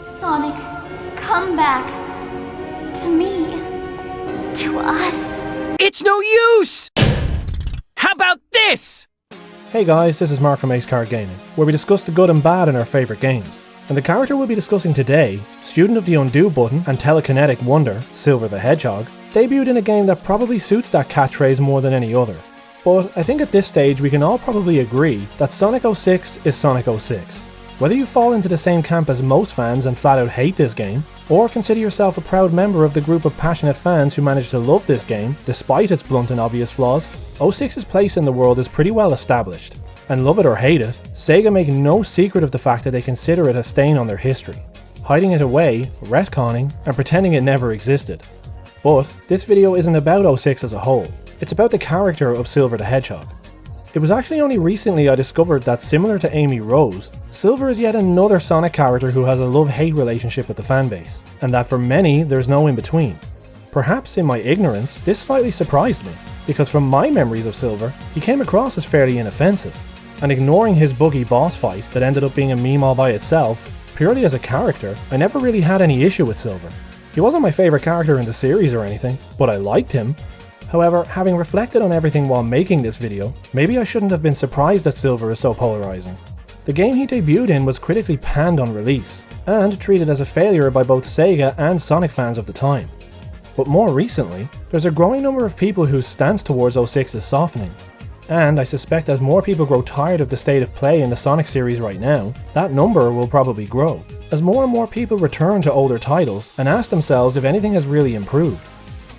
Sonic, come back. To me. To us. It's no use! How about this? Hey guys, this is Mark from Ace Card Gaming, where we discuss the good and bad in our favourite games. And the character we'll be discussing today, student of the undo button and telekinetic wonder, Silver the Hedgehog, debuted in a game that probably suits that catchphrase more than any other. But I think at this stage we can all probably agree that Sonic 06 is Sonic 06. Whether you fall into the same camp as most fans and flat out hate this game, or consider yourself a proud member of the group of passionate fans who managed to love this game, despite its blunt and obvious flaws, 06's place in the world is pretty well established. And love it or hate it, Sega make no secret of the fact that they consider it a stain on their history, hiding it away, retconning, and pretending it never existed. But this video isn't about 06 as a whole, it's about the character of Silver the Hedgehog. It was actually only recently I discovered that, similar to Amy Rose, Silver is yet another Sonic character who has a love-hate relationship with the fanbase, and that for many there's no in-between. Perhaps in my ignorance, this slightly surprised me, because from my memories of Silver, he came across as fairly inoffensive, and ignoring his buggy boss fight that ended up being a meme all by itself, purely as a character, I never really had any issue with Silver. He wasn't my favourite character in the series or anything, but I liked him. However, having reflected on everything while making this video, maybe I shouldn't have been surprised that Silver is so polarizing. The game he debuted in was critically panned on release, and treated as a failure by both Sega and Sonic fans of the time. But more recently, there's a growing number of people whose stance towards 06 is softening. And I suspect as more people grow tired of the state of play in the Sonic series right now, that number will probably grow, as more and more people return to older titles and ask themselves if anything has really improved.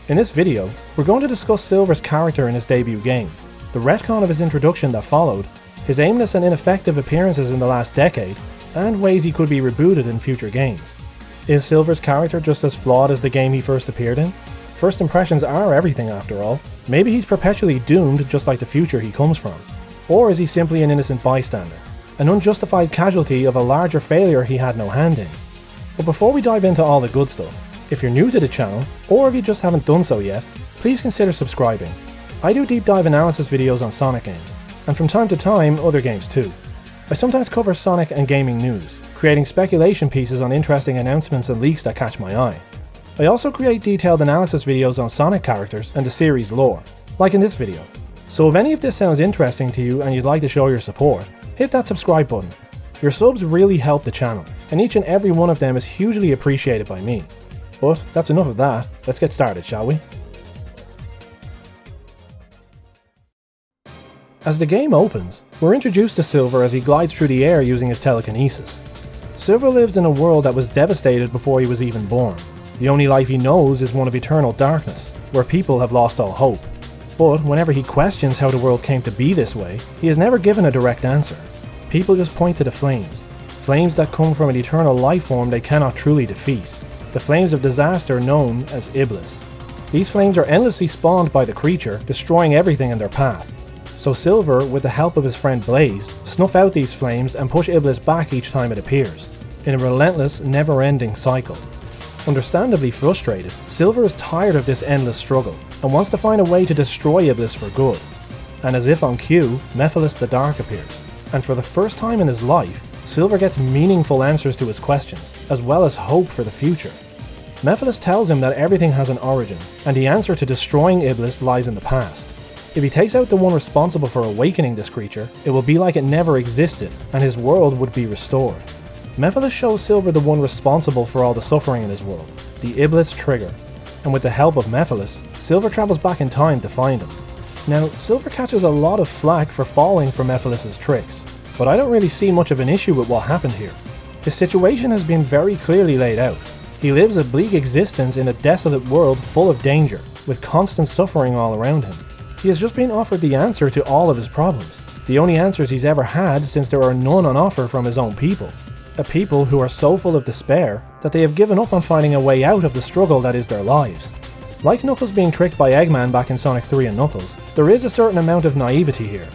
In this video, we're going to discuss Silver's character in his debut game, the retcon of his introduction that followed, his aimless and ineffective appearances in the last decade, and ways he could be rebooted in future games. Is Silver's character just as flawed as the game he first appeared in? First impressions are everything after all. Maybe he's perpetually doomed just like the future he comes from. Or is he simply an innocent bystander, an unjustified casualty of a larger failure he had no hand in? But before we dive into all the good stuff, if you're new to the channel, or if you just haven't done so yet, please consider subscribing. I do deep dive analysis videos on Sonic games, and from time to time other games too. I sometimes cover Sonic and gaming news, creating speculation pieces on interesting announcements and leaks that catch my eye. I also create detailed analysis videos on Sonic characters and the series lore, like in this video. So if any of this sounds interesting to you and you'd like to show your support, hit that subscribe button. Your subs really help the channel, and each and every one of them is hugely appreciated by me. But that's enough of that, let's get started, shall we? As the game opens, we're introduced to Silver as he glides through the air using his telekinesis. Silver lives in a world that was devastated before he was even born. The only life he knows is one of eternal darkness, where people have lost all hope. But whenever he questions how the world came to be this way, he is never given a direct answer. People just point to the flames that come from an eternal life form they cannot truly defeat. The flames of disaster known as Iblis. These flames are endlessly spawned by the creature, destroying everything in their path. So Silver, with the help of his friend Blaze, snuff out these flames and push Iblis back each time it appears, in a relentless, never-ending cycle. Understandably frustrated, Silver is tired of this endless struggle, and wants to find a way to destroy Iblis for good. And as if on cue, Mephiles the Dark appears, and for the first time in his life, Silver gets meaningful answers to his questions, as well as hope for the future. Mephiles tells him that everything has an origin, and the answer to destroying Iblis lies in the past. If he takes out the one responsible for awakening this creature, it will be like it never existed, and his world would be restored. Mephiles shows Silver the one responsible for all the suffering in his world, the Iblis Trigger, and with the help of Mephiles, Silver travels back in time to find him. Now, Silver catches a lot of flack for falling for Mephiles' tricks, but I don't really see much of an issue with what happened here. His situation has been very clearly laid out. He lives a bleak existence in a desolate world full of danger, with constant suffering all around him. He has just been offered the answer to all of his problems, the only answers he's ever had since there are none on offer from his own people. A people who are so full of despair that they have given up on finding a way out of the struggle that is their lives. Like Knuckles being tricked by Eggman back in Sonic 3 and Knuckles, there is a certain amount of naivety here.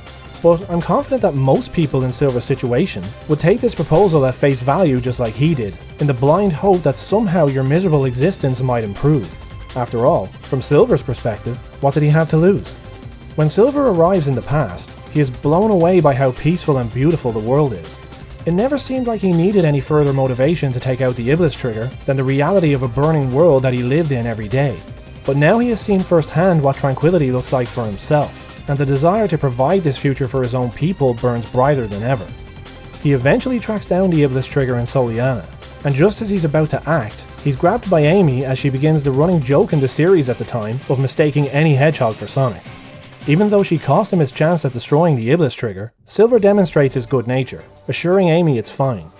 But I'm confident that most people in Silver's situation would take this proposal at face value just like he did, in the blind hope that somehow your miserable existence might improve. After all, from Silver's perspective, what did he have to lose? When Silver arrives in the past, he is blown away by how peaceful and beautiful the world is. It never seemed like he needed any further motivation to take out the Iblis trigger than the reality of a burning world that he lived in every day. But now he has seen firsthand what tranquility looks like for himself, and the desire to provide this future for his own people burns brighter than ever. He eventually tracks down the Iblis trigger in Soliana, and just as he's about to act, he's grabbed by Amy as she begins the running joke in the series at the time of mistaking any hedgehog for Sonic. Even though she cost him his chance at destroying the Iblis trigger, Silver demonstrates his good nature, assuring Amy it's fine.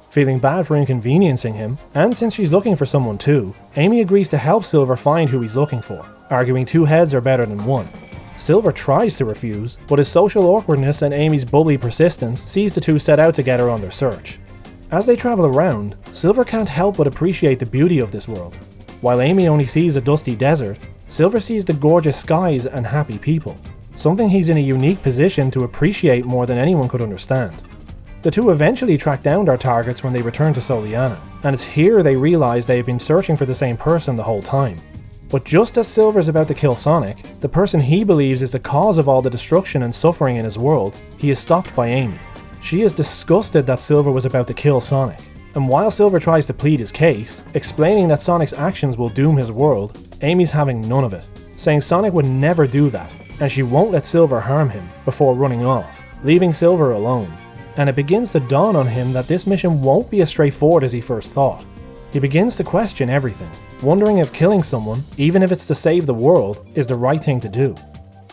Feeling bad for inconveniencing him, and since she's looking for someone too, Amy agrees to help Silver find who he's looking for, arguing 2 heads are better than 1. Silver tries to refuse, but his social awkwardness and Amy's bubbly persistence sees the two set out together on their search. As they travel around, Silver can't help but appreciate the beauty of this world. While Amy only sees a dusty desert, Silver sees the gorgeous skies and happy people, something he's in a unique position to appreciate more than anyone could understand. The two eventually track down their targets when they return to Soliana, and it's here they realize they have been searching for the same person the whole time. But just as Silver's about to kill Sonic, the person he believes is the cause of all the destruction and suffering in his world, he is stopped by Amy. She is disgusted that Silver was about to kill Sonic, and while Silver tries to plead his case, explaining that Sonic's actions will doom his world, Amy's having none of it, saying Sonic would never do that, and she won't let Silver harm him before running off, leaving Silver alone. And it begins to dawn on him that this mission won't be as straightforward as he first thought. He begins to question everything, wondering if killing someone, even if it's to save the world, is the right thing to do.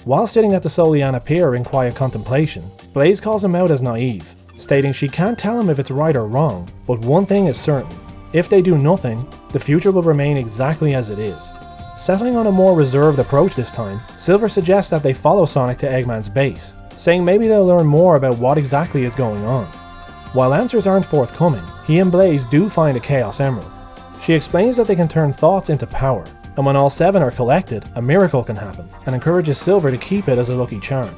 While sitting at the Soliana pier in quiet contemplation, Blaze calls him out as naive, stating she can't tell him if it's right or wrong, but one thing is certain: if they do nothing, the future will remain exactly as it is. Settling on a more reserved approach this time, Silver suggests that they follow Sonic to Eggman's base, saying maybe they'll learn more about what exactly is going on. While answers aren't forthcoming, he and Blaze do find a Chaos Emerald. She explains that they can turn thoughts into power, and when all 7 are collected, a miracle can happen, and encourages Silver to keep it as a lucky charm.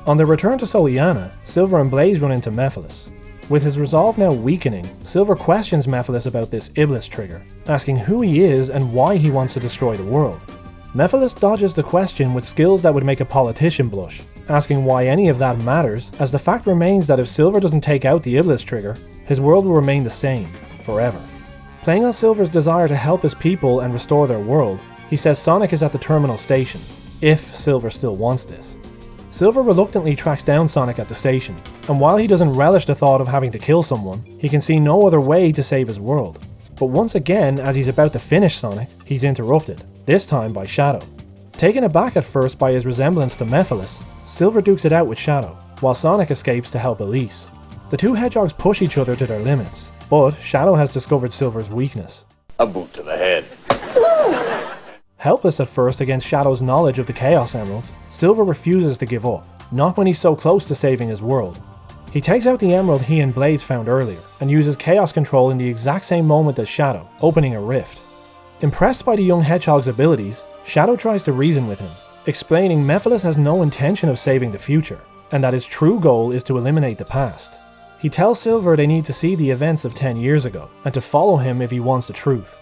On their return to Soliana, Silver and Blaze run into Mephiles. With his resolve now weakening, Silver questions Mephiles about this Iblis trigger, asking who he is and why he wants to destroy the world. Mephiles dodges the question with skills that would make a politician blush, asking why any of that matters, as the fact remains that if Silver doesn't take out the Iblis trigger, his world will remain the same, forever. Playing on Silver's desire to help his people and restore their world, he says Sonic is at the terminal station, if Silver still wants this. Silver reluctantly tracks down Sonic at the station, and while he doesn't relish the thought of having to kill someone, he can see no other way to save his world. But once again, as he's about to finish Sonic, he's interrupted, this time by Shadow. Taken aback at first by his resemblance to Mephiles, Silver dukes it out with Shadow, while Sonic escapes to help Elise. The two hedgehogs push each other to their limits, but Shadow has discovered Silver's weakness. A boot to the head. Helpless at first against Shadow's knowledge of the Chaos Emeralds, Silver refuses to give up, not when he's so close to saving his world. He takes out the emerald he and Blaze found earlier, and uses Chaos Control in the exact same moment as Shadow, opening a rift. Impressed by the young hedgehog's abilities, Shadow tries to reason with him, explaining Mephiles has no intention of saving the future, and that his true goal is to eliminate the past. He tells Silver they need to see the events of 10 years ago, and to follow him if he wants the truth.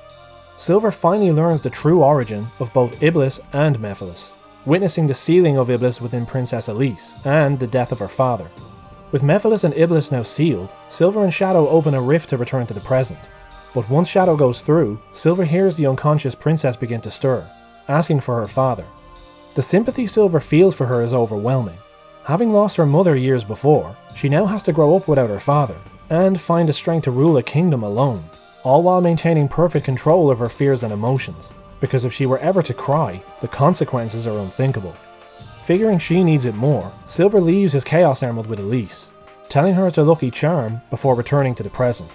Silver finally learns the true origin of both Iblis and Mephiles, witnessing the sealing of Iblis within Princess Elise, and the death of her father. With Mephiles and Iblis now sealed, Silver and Shadow open a rift to return to the present. But once Shadow goes through, Silver hears the unconscious princess begin to stir, asking for her father. The sympathy Silver feels for her is overwhelming. Having lost her mother years before, she now has to grow up without her father, and find the strength to rule a kingdom alone, all while maintaining perfect control of her fears and emotions, because if she were ever to cry, the consequences are unthinkable. Figuring she needs it more, Silver leaves his Chaos Emerald with Elise, telling her it's a lucky charm before returning to the present.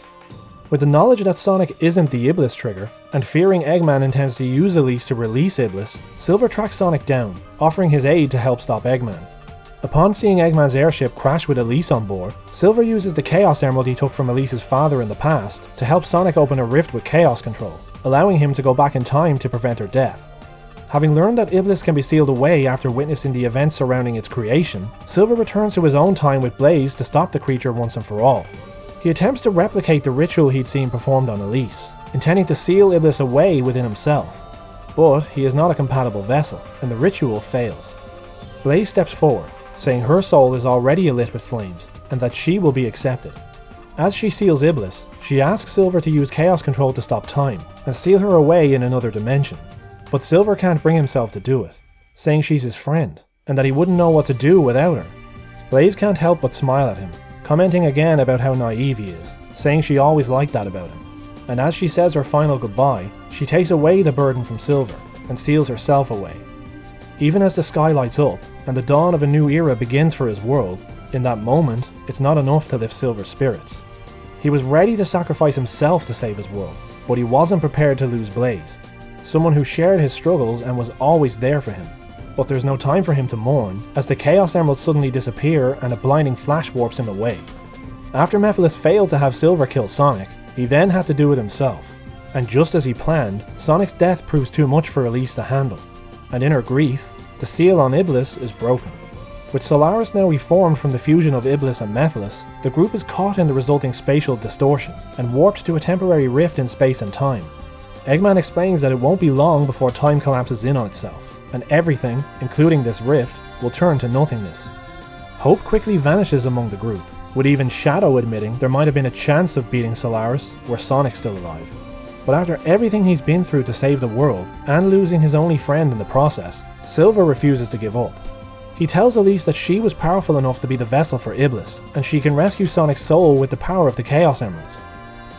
With the knowledge that Sonic isn't the Iblis trigger, and fearing Eggman intends to use Elise to release Iblis, Silver tracks Sonic down, offering his aid to help stop Eggman. Upon seeing Eggman's airship crash with Elise on board, Silver uses the Chaos Emerald he took from Elise's father in the past to help Sonic open a rift with Chaos Control, allowing him to go back in time to prevent her death. Having learned that Iblis can be sealed away after witnessing the events surrounding its creation, Silver returns to his own time with Blaze to stop the creature once and for all. He attempts to replicate the ritual he'd seen performed on Elise, intending to seal Iblis away within himself. But he is not a compatible vessel, and the ritual fails. Blaze steps forward, saying her soul is already alit with flames, and that she will be accepted. As she seals Iblis, she asks Silver to use Chaos Control to stop time and seal her away in another dimension. But Silver can't bring himself to do it, saying she's his friend and that he wouldn't know what to do without her. Blaze can't help but smile at him, commenting again about how naive he is, saying she always liked that about him. And as she says her final goodbye, she takes away the burden from Silver and seals herself away. Even as the sky lights up and the dawn of a new era begins for his world, in that moment, it's not enough to lift Silver's spirits. He was ready to sacrifice himself to save his world, but he wasn't prepared to lose Blaze, someone who shared his struggles and was always there for him. But there's no time for him to mourn, as the Chaos Emeralds suddenly disappear and a blinding flash warps him away. After Mephiles failed to have Silver kill Sonic, he then had to do it himself. And just as he planned, Sonic's death proves too much for Elise to handle. And in her grief, the seal on Iblis is broken. With Solaris now reformed from the fusion of Iblis and Mephiles, the group is caught in the resulting spatial distortion and warped to a temporary rift in space and time. Eggman explains that it won't be long before time collapses in on itself, and everything, including this rift, will turn to nothingness. Hope quickly vanishes among the group, with even Shadow admitting there might have been a chance of beating Solaris were Sonic still alive. But after everything he's been through to save the world, and losing his only friend in the process, Silver refuses to give up. He tells Elise that she was powerful enough to be the vessel for Iblis, and she can rescue Sonic's soul with the power of the Chaos Emeralds.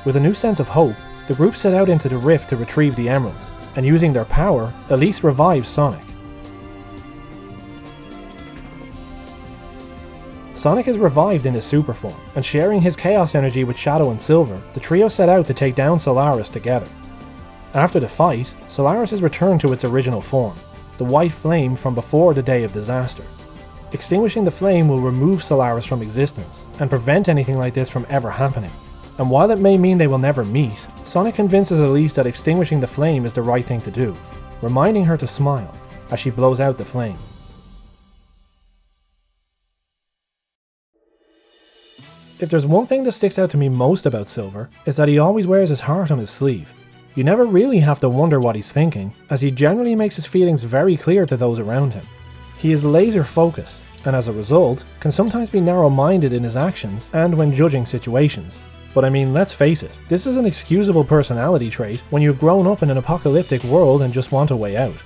With a new sense of hope, the group set out into the rift to retrieve the emeralds, and using their power, Elise revives Sonic. Sonic is revived in his super form, and sharing his chaos energy with Shadow and Silver, the trio set out to take down Solaris together. After the fight, Solaris is returned to its original form, the white flame from before the day of disaster. Extinguishing the flame will remove Solaris from existence, and prevent anything like this from ever happening. And while it may mean they will never meet, Sonic convinces Elise that extinguishing the flame is the right thing to do, reminding her to smile as she blows out the flame. If there's one thing that sticks out to me most about Silver, it's that he always wears his heart on his sleeve. You never really have to wonder what he's thinking, as he generally makes his feelings very clear to those around him. He is laser focused, and as a result, can sometimes be narrow-minded in his actions and when judging situations. But I mean, let's face it, this is an excusable personality trait when you've grown up in an apocalyptic world and just want a way out.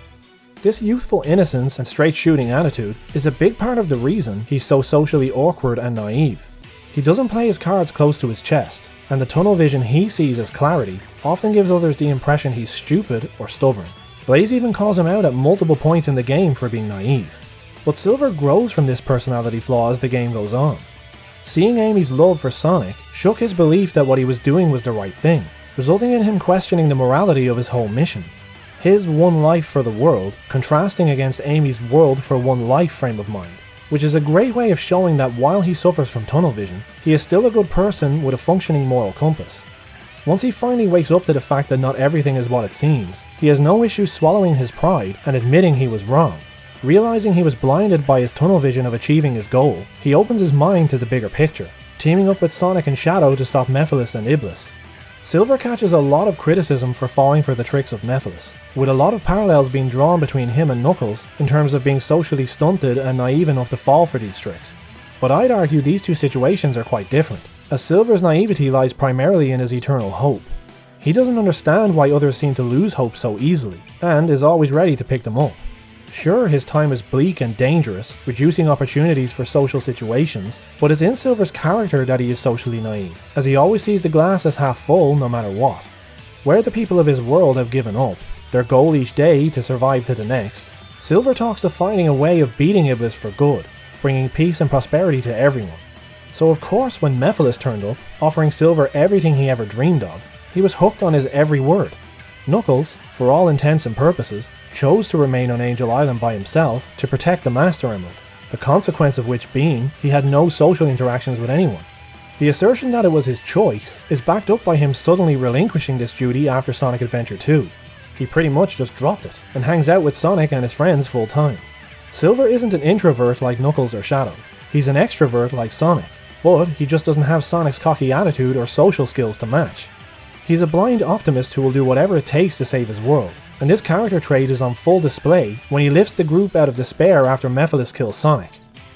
This youthful innocence and straight-shooting attitude is a big part of the reason he's so socially awkward and naive. He doesn't play his cards close to his chest, and the tunnel vision he sees as clarity often gives others the impression he's stupid or stubborn. Blaze even calls him out at multiple points in the game for being naive. But Silver grows from this personality flaw as the game goes on. Seeing Amy's love for Sonic shook his belief that what he was doing was the right thing, resulting in him questioning the morality of his whole mission. His one life for the world contrasting against Amy's world for one life frame of mind, which is a great way of showing that while he suffers from tunnel vision, he is still a good person with a functioning moral compass. Once he finally wakes up to the fact that not everything is what it seems, he has no issue swallowing his pride and admitting he was wrong. Realizing he was blinded by his tunnel vision of achieving his goal, he opens his mind to the bigger picture, teaming up with Sonic and Shadow to stop Mephiles and Iblis. Silver catches a lot of criticism for falling for the tricks of Mephiles, with a lot of parallels being drawn between him and Knuckles in terms of being socially stunted and naive enough to fall for these tricks. But I'd argue these two situations are quite different, as Silver's naivety lies primarily in his eternal hope. He doesn't understand why others seem to lose hope so easily, and is always ready to pick them up. Sure, his time is bleak and dangerous, reducing opportunities for social situations, but it's in Silver's character that he is socially naive, as he always sees the glass as half full no matter what. Where the people of his world have given up, their goal each day to survive to the next, Silver talks of finding a way of beating Iblis for good, bringing peace and prosperity to everyone. So of course when Mephiles turned up, offering Silver everything he ever dreamed of, he was hooked on his every word. Knuckles, for all intents and purposes, chose to remain on Angel Island by himself to protect the Master Emerald, the consequence of which being he had no social interactions with anyone. The assertion that it was his choice is backed up by him suddenly relinquishing this duty after Sonic Adventure 2. He pretty much just dropped it, and hangs out with Sonic and his friends full time. Silver isn't an introvert like Knuckles or Shadow, he's an extrovert like Sonic, but he just doesn't have Sonic's cocky attitude or social skills to match. He's a blind optimist who will do whatever it takes to save his world, and this character trait is on full display when he lifts the group out of despair after Mephiles kills Sonic.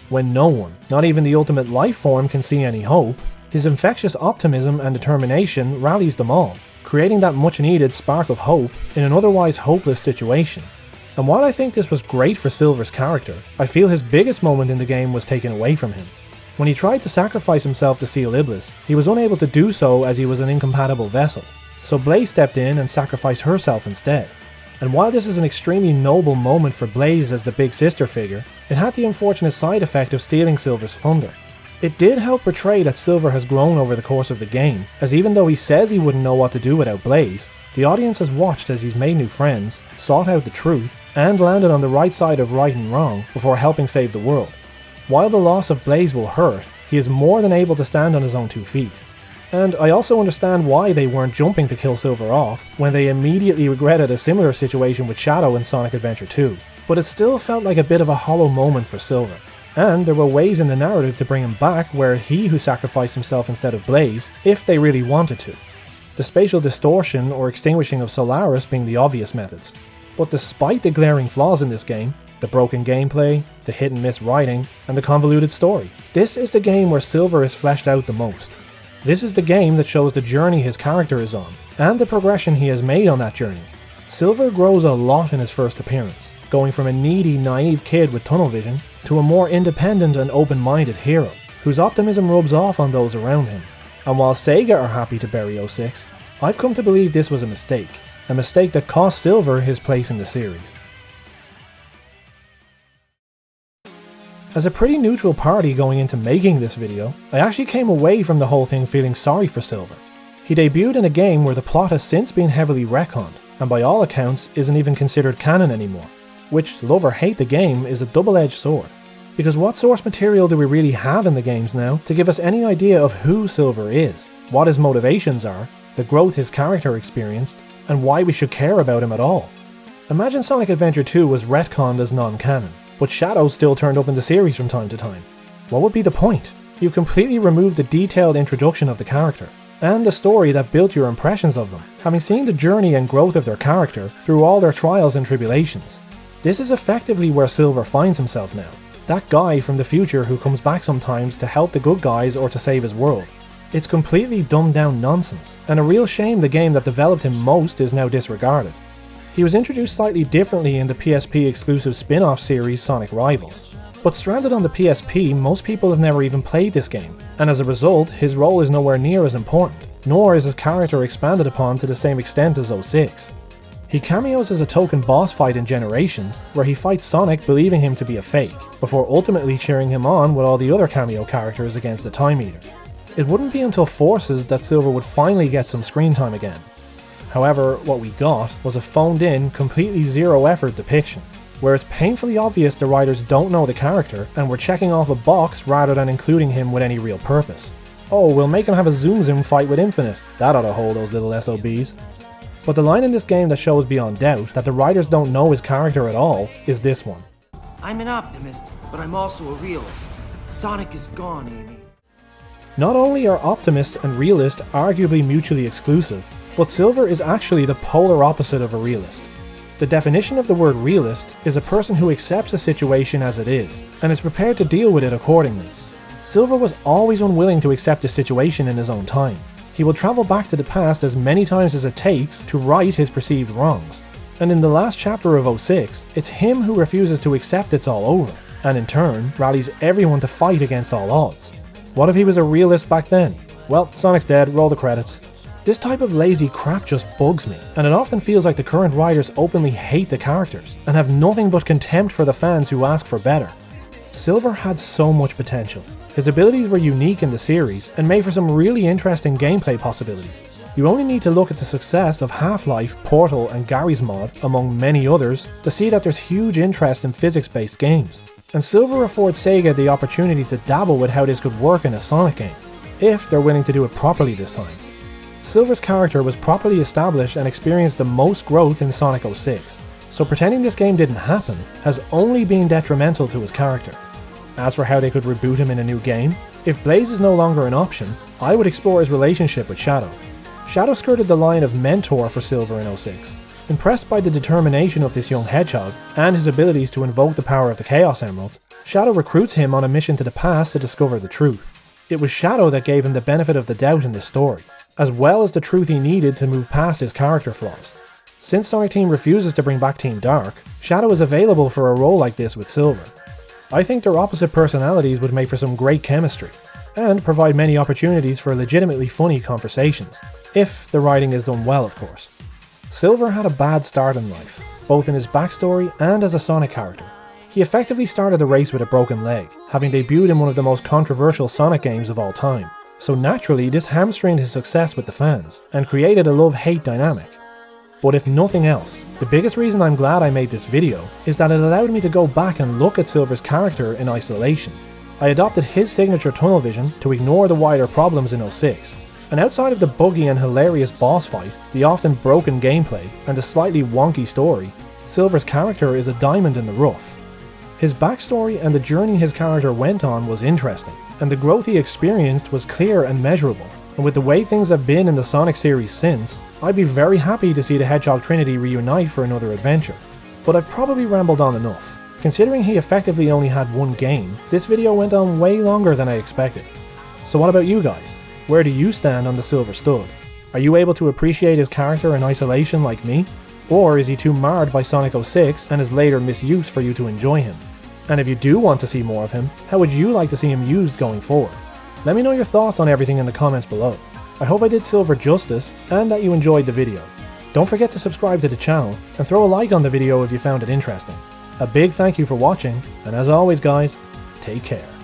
When no one, not even the ultimate life form, can see any hope, His infectious optimism and determination rallies them all, creating that much needed spark of hope in an otherwise hopeless situation. And while I think this was great for Silver's character, I feel his biggest moment in the game was taken away from him. When he tried to sacrifice himself to seal Iblis, he was unable to do so as he was an incompatible vessel, so Blaze stepped in and sacrificed herself instead. And while this is an extremely noble moment for Blaze as the big sister figure, it had the unfortunate side effect of stealing Silver's thunder. It did help portray that Silver has grown over the course of the game, as even though he says he wouldn't know what to do without Blaze, the audience has watched as he's made new friends, sought out the truth, and landed on the right side of right and wrong before helping save the world. While the loss of Blaze will hurt, he is more than able to stand on his own 2 feet. And I also understand why they weren't jumping to kill Silver off, when they immediately regretted a similar situation with Shadow in Sonic Adventure 2, but it still felt like a bit of a hollow moment for Silver. And there were ways in the narrative to bring him back where he who sacrificed himself instead of Blaze, if they really wanted to. The spatial distortion or extinguishing of Solaris being the obvious methods. But despite the glaring flaws in this game, the broken gameplay, the hit and miss writing, and the convoluted story, this is the game where Silver is fleshed out the most. This is the game that shows the journey his character is on, and the progression he has made on that journey. Silver grows a lot in his first appearance, going from a needy, naive kid with tunnel vision to a more independent and open-minded hero, whose optimism rubs off on those around him. And while Sega are happy to bury 06, I've come to believe this was a mistake that cost Silver his place in the series. As a pretty neutral party going into making this video, I actually came away from the whole thing feeling sorry for Silver. He debuted in a game where the plot has since been heavily retconned, and by all accounts isn't even considered canon anymore, which, love or hate the game, is a double-edged sword. Because what source material do we really have in the games now to give us any idea of who Silver is, what his motivations are, the growth his character experienced, and why we should care about him at all? Imagine Sonic Adventure 2 was retconned as non-canon, but Shadow still turned up in the series from time to time. What would be the point? You've completely removed the detailed introduction of the character, and the story that built your impressions of them, having seen the journey and growth of their character through all their trials and tribulations. This is effectively where Silver finds himself now. That guy from the future who comes back sometimes to help the good guys or to save his world. It's completely dumbed down nonsense, and a real shame the game that developed him most is now disregarded. He was introduced slightly differently in the PSP exclusive spin-off series Sonic Rivals. But stranded on the PSP, most people have never even played this game, and as a result, his role is nowhere near as important, nor is his character expanded upon to the same extent as 06. He cameos as a token boss fight in Generations, where he fights Sonic believing him to be a fake, before ultimately cheering him on with all the other cameo characters against the Time Eater. It wouldn't be until Forces that Silver would finally get some screen time again. However, what we got was a phoned-in, completely zero-effort depiction, where it's painfully obvious the writers don't know the character and were checking off a box rather than including him with any real purpose. Oh, we'll make him have a Zoom fight with Infinite. That ought to hold those little SOBs. But the line in this game that shows beyond doubt that the writers don't know his character at all is this one. I'm an optimist, but I'm also a realist. Sonic is gone, Amy. Not only are optimist and realist arguably mutually exclusive, but Silver is actually the polar opposite of a realist. The definition of the word realist is a person who accepts a situation as it is, and is prepared to deal with it accordingly. Silver was always unwilling to accept a situation in his own time. He will travel back to the past as many times as it takes to right his perceived wrongs. And in the last chapter of 06, it's him who refuses to accept it's all over, and in turn rallies everyone to fight against all odds. What if he was a realist back then? Well, Sonic's dead, roll the credits. This type of lazy crap just bugs me, and it often feels like the current writers openly hate the characters, and have nothing but contempt for the fans who ask for better. Silver had so much potential. His abilities were unique in the series, and made for some really interesting gameplay possibilities. You only need to look at the success of Half-Life, Portal and Garry's Mod, among many others, to see that there's huge interest in physics-based games. And Silver affords Sega the opportunity to dabble with how this could work in a Sonic game, if they're willing to do it properly this time. Silver's character was properly established and experienced the most growth in Sonic 06, so pretending this game didn't happen has only been detrimental to his character. As for how they could reboot him in a new game, if Blaze is no longer an option, I would explore his relationship with Shadow. Shadow skirted the line of mentor for Silver in 06. Impressed by the determination of this young hedgehog, and his abilities to invoke the power of the Chaos Emeralds, Shadow recruits him on a mission to the past to discover the truth. It was Shadow that gave him the benefit of the doubt in this story, as well as the truth he needed to move past his character flaws. Since Sonic Team refuses to bring back Team Dark, Shadow is available for a role like this with Silver. I think their opposite personalities would make for some great chemistry, and provide many opportunities for legitimately funny conversations, if the writing is done well, of course. Silver had a bad start in life, both in his backstory and as a Sonic character. He effectively started the race with a broken leg, having debuted in one of the most controversial Sonic games of all time, so naturally this hamstringed his success with the fans, and created a love-hate dynamic. But if nothing else, the biggest reason I'm glad I made this video is that it allowed me to go back and look at Silver's character in isolation. I adopted his signature tunnel vision to ignore the wider problems in 06, and outside of the buggy and hilarious boss fight, the often broken gameplay, and the slightly wonky story, Silver's character is a diamond in the rough. His backstory and the journey his character went on was interesting, and the growth he experienced was clear and measurable. And with the way things have been in the Sonic series since, I'd be very happy to see the Hedgehog Trinity reunite for another adventure. But I've probably rambled on enough. Considering he effectively only had one game, this video went on way longer than I expected. So what about you guys? Where do you stand on the Silver Stud? Are you able to appreciate his character in isolation like me? Or is he too marred by Sonic 06 and his later misuse for you to enjoy him? And if you do want to see more of him, how would you like to see him used going forward? Let me know your thoughts on everything in the comments below. I hope I did Silver justice, and that you enjoyed the video. Don't forget to subscribe to the channel, and throw a like on the video if you found it interesting. A big thank you for watching, and as always guys, take care.